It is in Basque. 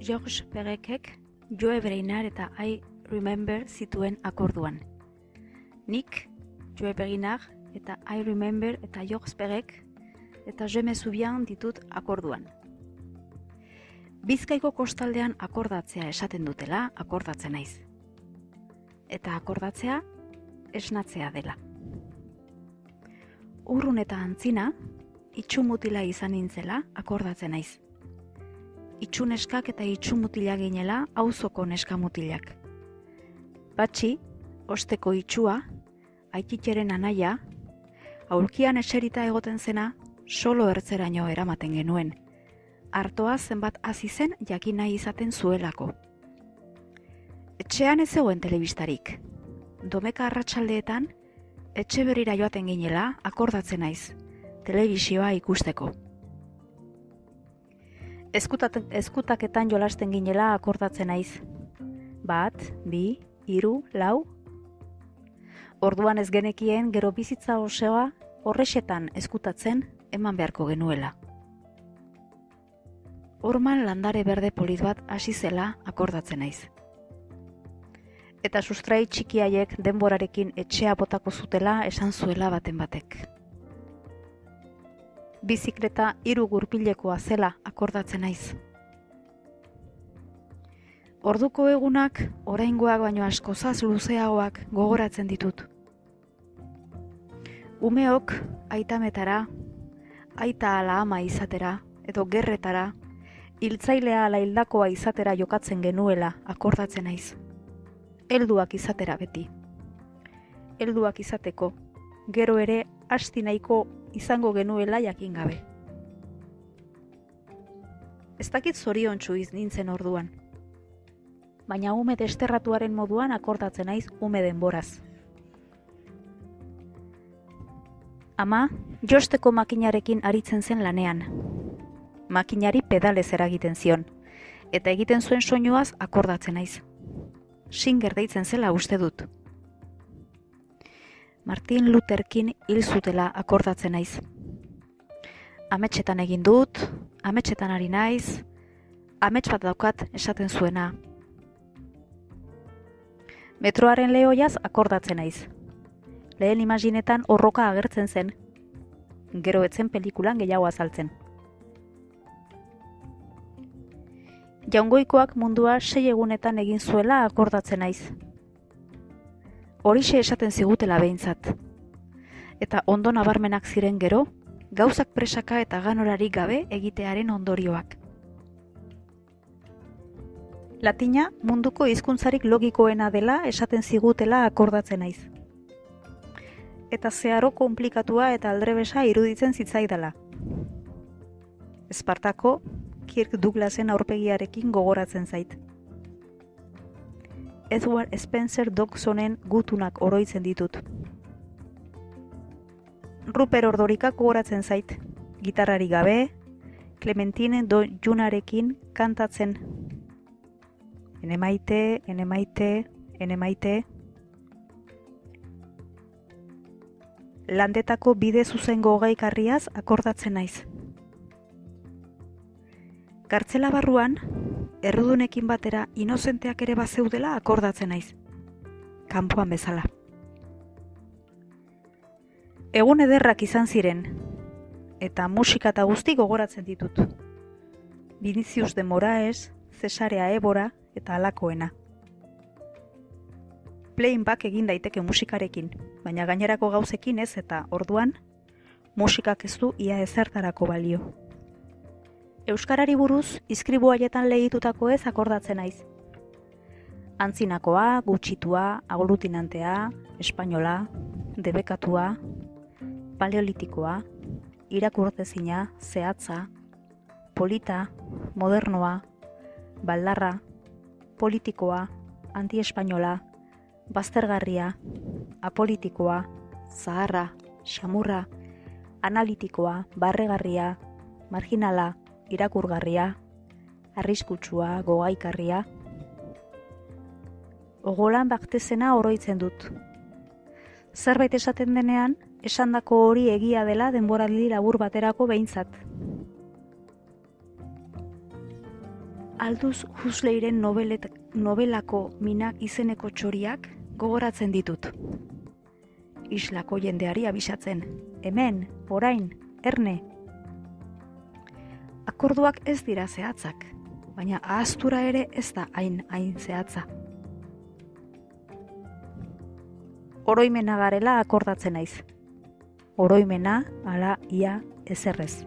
George Perekek Joe Breinar eta I Remember zituen akorduan. Nik, Joe Breinar eta I Remember eta George Perek eta Je me souviens ditut akorduan. Bizkaiko kostaldean akordatzea esaten dutela, akordatzen naiz. Eta akordatzea esnatzea dela. Urrun eta antzina, itxumutila izan nintzela, akordatzen naiz. Itxuneskak eta itxumutila ginela auzoko neskamutilak. Patxi, osteko itxua, aititxeren anaia, aulkian eserita egoten zena, solo ertzeraino eramaten genuen. Artoa zenbat hasi zen jakin nahi izaten zuelako. Etxean ez zegoen telebistarik. Domeka arratsaldeetan, etxe berrira joaten ginela akordatzen naiz, telebisioa ikusteko. Eskutaketan jolasten ginela akordatzen naiz. 1, 2, 3, 4. Orduan ez genekien gero bizitza osoa horrexetan eskutatzen eman beharko genuela. Horman landare berde polit bat hasi zela akordatzen naiz. Eta sustrai txikiaiek denborarekin etxea botako zutela esan zuela baten batek. Bizikleta 3 gurpilekoa zela akordatzen naiz. Orduko egunak, oraingoak baino askozaz luzeagoak gogoratzen ditut. Umeok aitametara, aita ala ama izatera, edo gerretara, hiltzailea ala hildakoa izatera jokatzen genuela akordatzen naiz. Helduak izatera beti. Helduak izateko, gero ere asti nahiko izango genuela jakin gabe. Ez dakit zoriontsu nintzen orduan, baina ume desterratuaren moduan akordatzen naiz ume denboraz. Ama, josteko makinarekin aritzen zen lanean. Makinari pedalez eragiten zion, eta egiten zuen soinuaz akordatzen naiz. Singer deitzen zela uste dut. Martin Luther King hil zutela akordatzen naiz. Ametsetan egin dut, ametsetan ari naiz, amets bat daukat esaten zuena. Metroaren lehoiaz akordatzen naiz. Lehen imaginetan horroka agertzen zen, gero etzen pelikulan gehiago azaltzen. Jaungoikoak mundua 6 egunetan egin zuela akordatzen naiz. Horixe esaten zigutela behintzat. Eta ondo nabarmenak ziren gero, gauzak presaka eta ganorarik gabe egitearen ondorioak. Latina munduko hizkuntzarik logikoena dela esaten zigutela akordatzen naiz. Eta zeharo konplikatua eta aldrebesa iruditzen zitzaidala. Espartako, Kirk Douglasen aurpegiarekin gogoratzen zait. Edward Spencer Dodsonen gutunak oroitzen ditut. Rupert Ordorikak gogoratzen zait, gitarrari gabe, Clementine Dojunarekin kantatzen. Ene maite, ene maite, ene maite. Landetako bide zuzengo gaikarriaz akordatzen naiz. Kartzela barruan, errudunekin batera inozenteak ere bazeudela akordatzen naiz. Kanpoan bezala. Egun ederrak izan ziren, eta musika eta guzti gogoratzen ditut. Vinicius de Moraes, Cesarea Évora eta halakoena. Playback egin daiteke musikarekin, baina gainerako gauzekin ez eta orduan, musikak ez du ia ezertarako balio. Euskarari buruz, izkribu haietan lehitutako ez akordatzen naiz. Antzinakoa, gutxitua, aglutinantea, espainola, debekatua, paleolitikoa, irakurtezina, zehatza, polita, modernoa, baldarra, politikoa, antiespainola, baztergarria, apolitikoa, zaharra, xamurra, analitikoa, barregarria, marginala, irakurgarria, arriskutsua, gogaikarria. Ogolan baktezena oroitzen dut. Zerbait esaten denean, esandako hori egia dela denboraldi labur baterako behintzat. Aldous Huxleyren nobelako Minak izeneko txoriak gogoratzen ditut. Islako jendeari abisatzen, hemen, orain, erne. Akorduak ez dira zehatzak, baina ahaztura ere ez da hain zehatza. Oroimena garela akordatzen naiz. Oroimena ala ia ezerrez.